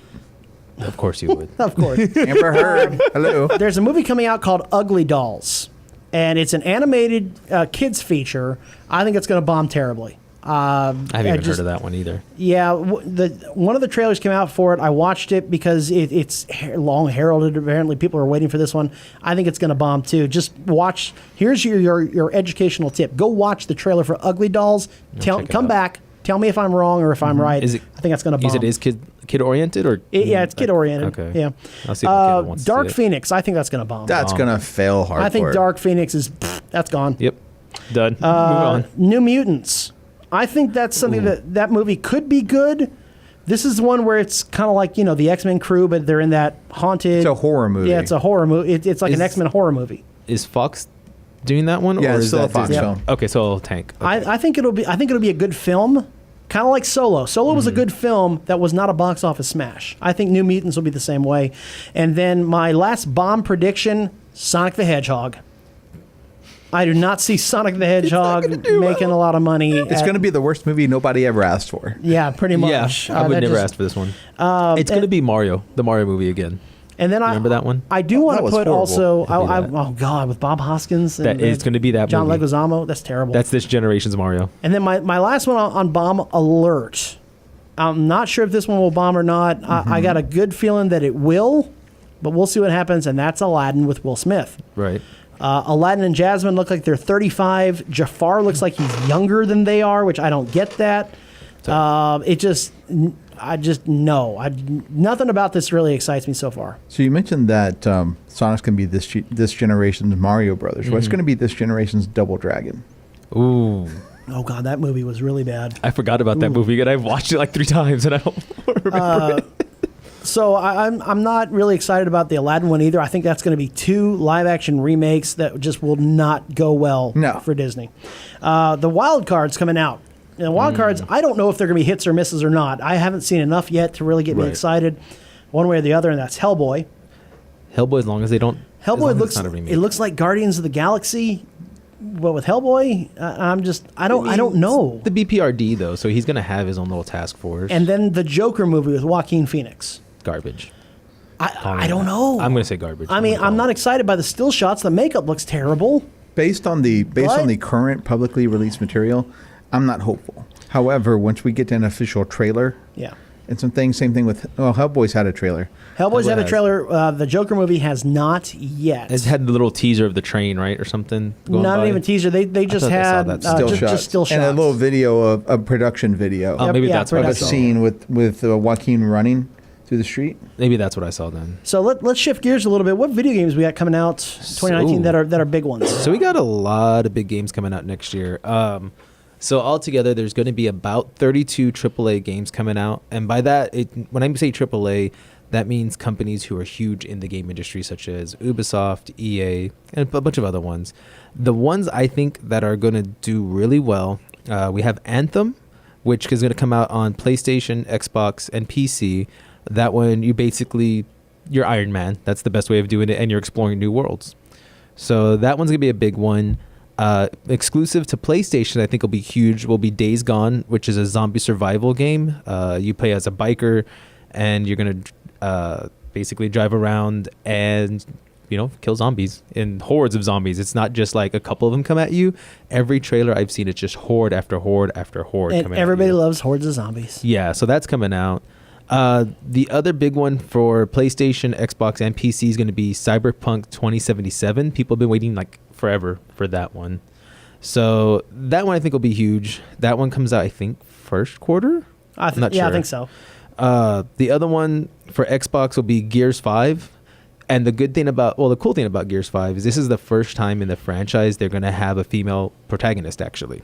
Of course you would. Of course. Amber Heard. Hello. There's a movie coming out called Ugly Dolls. And it's an animated kids feature. I think it's going to bomb terribly. I haven't even heard of that one either. Yeah, one of the trailers came out for it. I watched it because it's long heralded. Apparently, people are waiting for this one. I think it's going to bomb too. Just watch. Here's your educational tip. Go watch the trailer for Ugly Dolls. Come back. Tell me if I'm wrong or if I'm right. I think that's going to bomb. Is kid oriented or? It's kid oriented. Okay. Yeah. I'll see if the kid wants to Dark see it. Phoenix. I think that's going to bomb. That's going to fail hard. I think Dark Phoenix is that's gone. Yep. Done. Move on. New Mutants. I think that's something that movie could be good. This is one where it's kind of like the X-Men crew, but they're in that haunted. It's a horror movie. Yeah, it's a horror movie. It's like an X-Men horror movie. Is Fox doing that one? Yeah, or it's is still that a Fox Disney? film. Okay, so it'll tank. Okay. I think it'll be a good film. Kind of like Solo. Solo was a good film that was not a box office smash. I think New Mutants will be the same way. And then my last bomb prediction, Sonic the Hedgehog. I do not see Sonic the Hedgehog making a lot of money. It's going to be the worst movie nobody ever asked for. Yeah, pretty much. Yeah, I would never ask for this one. It's going to be Mario, the Mario movie again. And then remember that one? I do want to put horrible. also. Oh God, with Bob Hoskins. And, it's going to be that John movie. Leguizamo. That's terrible. That's this generation's Mario. And then my last one on Bomb Alert. I'm not sure if this one will bomb or not. I got a good feeling that it will, but we'll see what happens. And that's Aladdin with Will Smith. Right. Aladdin and Jasmine look like they're 35. Jafar looks like he's younger than they are, which I don't get that. Nothing about this really excites me so far. So you mentioned that Sonic's going to be this generation's Mario Brothers. What's going to be this generation's Double Dragon? Ooh. Oh God, that movie was really bad. I forgot about that movie, and I've watched it like 3 times, and I don't remember it. So I'm not really excited about the Aladdin one either. I think that's going to be 2 live action remakes that just will not go well for Disney. The Wild Card's coming out. And the Wild Cards, I don't know if they're going to be hits or misses or not. I haven't seen enough yet to really get me excited one way or the other, and that's Hellboy. Hellboy, as long as they don't. Hellboy looks like Guardians of the Galaxy, but with Hellboy, I don't know. The BPRD though, so he's going to have his own little task force. And then the Joker movie with Joaquin Phoenix. Garbage. I don't know. I'm going to say garbage. I mean, I'm not excited by the still shots. The makeup looks terrible. Based on the current publicly released material, I'm not hopeful. However, once we get to an official trailer, and some things, same thing with Hellboy's had a trailer. Hellboy's had a trailer. The Joker movie has not yet. It's had the little teaser of the train, right, or something. Not even teaser. They just had just still shots and a little video of a production video. Oh, maybe that's what of I a saw. scene with Joaquin running through the street. Maybe that's what I saw then. So let's shift gears a little bit. What video games we got coming out 2019 that are big ones? So we got a lot of big games coming out next year. So altogether, there's going to be about 32 AAA games coming out, and by that, when I say AAA, that means companies who are huge in the game industry, such as Ubisoft, EA, and a bunch of other ones. The ones I think that are going to do really well, we have Anthem, which is going to come out on PlayStation, Xbox, and PC. That one, you're Iron Man. That's the best way of doing it, and you're exploring new worlds. So that one's going to be a big one. Exclusive to PlayStation, I think will be huge, will be Days Gone, which is a zombie survival game. You play as a biker, and you're going to basically drive around and, kill zombies in hordes of zombies. It's not just like a couple of them come at you. Every trailer I've seen, it's just horde after horde after horde and coming at you. Everybody loves hordes of zombies. Yeah, so that's coming out. The other big one for PlayStation, Xbox, and PC is going to be Cyberpunk 2077. People have been waiting like forever for that one. So that one I think will be huge. That one comes out, I think, first quarter? I'm not sure. I think so. The other one for Xbox will be Gears 5. And the cool thing about Gears 5 is this is the first time in the franchise they're going to have a female protagonist, actually.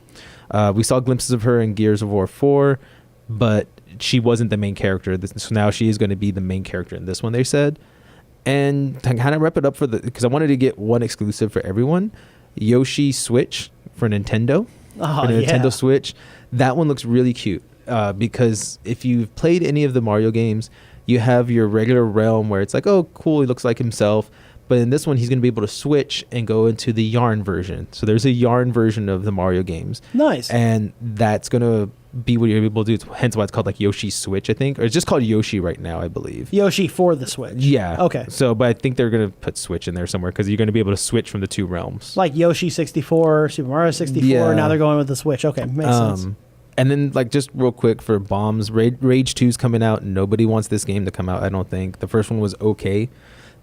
We saw glimpses of her in Gears of War 4, but she wasn't the main character. So now she is going to be the main character in this one, they said. And to kind of wrap it up because I wanted to get one exclusive for everyone, Yoshi Switch for Nintendo. Nintendo Switch. That one looks really cute because if you've played any of the Mario games, you have your regular realm where it's like, oh, cool, he looks like himself. But in this one, he's going to be able to switch and go into the yarn version. So there's a yarn version of the Mario games. Nice. And that's going to be what you're able to do. Hence why it's called like Yoshi Switch, I think. Or it's just called Yoshi right now, I believe. Yoshi for the Switch. Yeah. Okay. So, but I think they're going to put Switch in there somewhere because you're going to be able to switch from the two realms. Like Yoshi 64, Super Mario 64, Yeah. now they're going with the Switch. Okay, makes sense. And then, like, just real quick for bombs, Rage 2's coming out. Nobody wants this game to come out, I don't think. The first one was okay.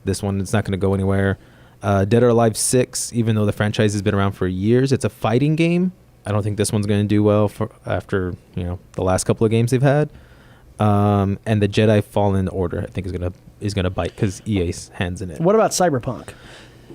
This one, it's not going to go anywhere. Dead or Alive 6, even though the franchise has been around for years, it's a fighting game. I don't think this one's going to do well after the last couple of games they've had. And the Jedi Fallen Order, I think, is gonna bite because EA's hands in it. What about Cyberpunk?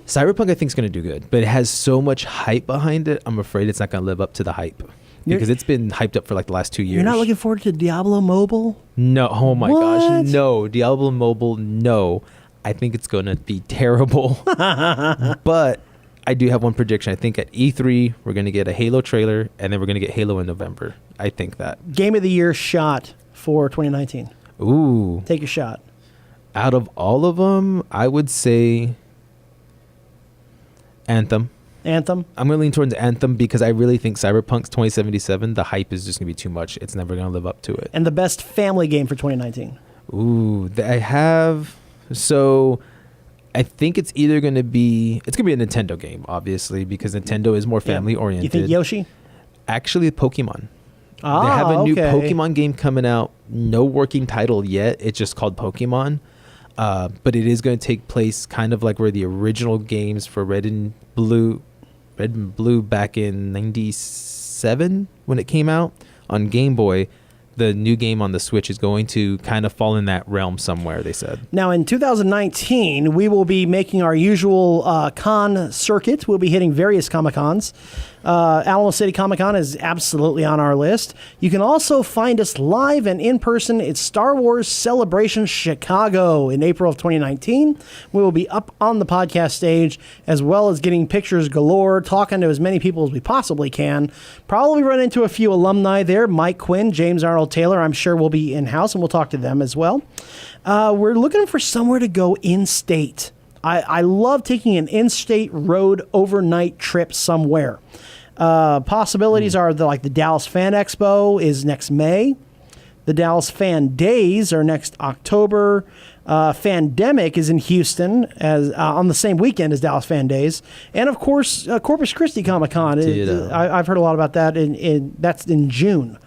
Cyberpunk, I think, is going to do good, but it has so much hype behind it. I'm afraid it's not going to live up to the hype because it's been hyped up for like the last 2 years. You're not looking forward to Diablo Mobile? No. Oh my What? gosh, no. Diablo Mobile, no. I think it's going to be terrible. But I do have one prediction. I think at E3, we're going to get a Halo trailer, and then we're going to get Halo in November. I think that. Game of the Year shot for 2019. Ooh. Take your shot. Out of all of them, I would say Anthem. Anthem? I'm going to lean towards Anthem because I really think Cyberpunk 2077, the hype is just going to be too much. It's never going to live up to it. And the best family game for 2019? Ooh, I have... So... I think it's either going to be... It's going to be a Nintendo game, obviously, because Nintendo is more family-oriented. You think Yoshi? Actually, Pokemon. They have a new Pokemon game coming out. No working title yet. It's just called Pokemon. But it is going to take place kind of like where the original games for Red and Blue back in 97 when it came out on Game Boy. The new game on the Switch is going to kind of fall in that realm somewhere, they said. Now, in 2019, we will be making our usual con circuit. We'll be hitting various Comic-Cons. Alamo City Comic Con is absolutely on our list. You can also find us live and in person at Star Wars Celebration Chicago in April of 2019. We will be up on the podcast stage, as well as getting pictures galore, talking to as many people as we possibly can. Probably run into a few alumni there. Mike Quinn, James Arnold Taylor, I'm sure will be in-house, and we'll talk to them as well. We're looking for somewhere to go in-state. I love taking an in-state road overnight trip somewhere. Possibilities are the Dallas Fan Expo is next May. The Dallas Fan Days are next October. Fandemic is in Houston as on the same weekend as Dallas Fan Days. And, of course, Corpus Christi Comic Con. I've heard a lot about that. That's in June.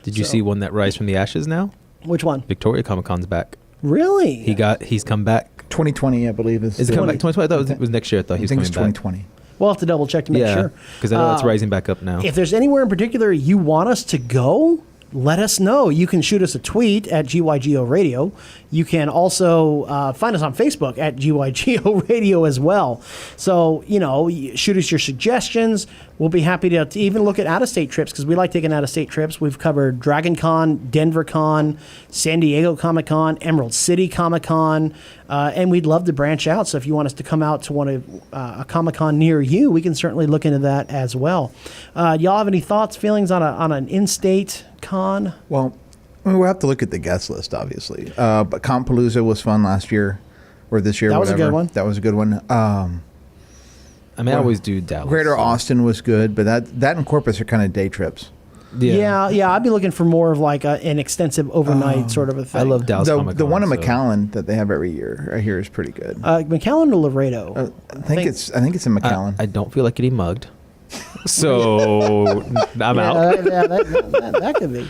Did you see one that rise from the ashes now? Which one? Victoria Comic Con's back. Really? He's come back. 2020, I believe. Is it coming back 2020? I thought it was next year. I thought he was coming it's back. 2020. We'll have to double check to make sure. Because I know it's rising back up now. If there's anywhere in particular you want us to go, let us know. You can shoot us a tweet at GYGO Radio. You can also find us on Facebook at GYGO Radio as well. So, shoot us your suggestions. We'll be happy to even look at out-of-state trips because we like taking out-of-state trips. We've covered Dragon Con, Denver Con, San Diego Comic Con, Emerald City Comic Con, and we'd love to branch out. So if you want us to come out to a Comic Con near you, we can certainly look into that as well. Y'all have any thoughts, feelings on an in-state con? Well, we'll have to look at the guest list, obviously. But Compalooza was fun last year, or this year. That was a good one. That was a good one. I always do Dallas. Greater Austin was good, but that and Corpus are kind of day trips. Yeah. I'd be looking for more of an extensive overnight sort of a thing. I love Dallas Comic Con. The one in McAllen that they have every year, I hear, is pretty good. McAllen or Laredo? I think it's in McAllen. I don't feel like getting mugged, so I'm out. That could be.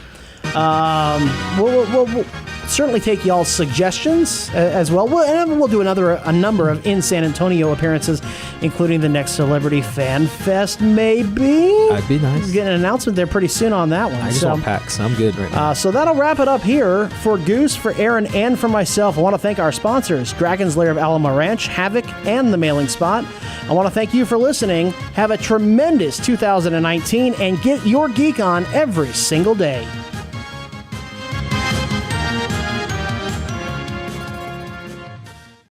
We'll certainly take y'all's suggestions as well. We'll do a number of in San Antonio appearances, including the next Celebrity Fan Fest, maybe. That'd be nice. We'll get an announcement there pretty soon on that one. I just want packs. I'm good right now. So that'll wrap it up here for Goose, for Aaron, and for myself. I want to thank our sponsors, Dragon's Lair of Alamo Ranch, Havoc, and The Mailing Spot. I want to thank you for listening. Have a tremendous 2019 and get your geek on every single day.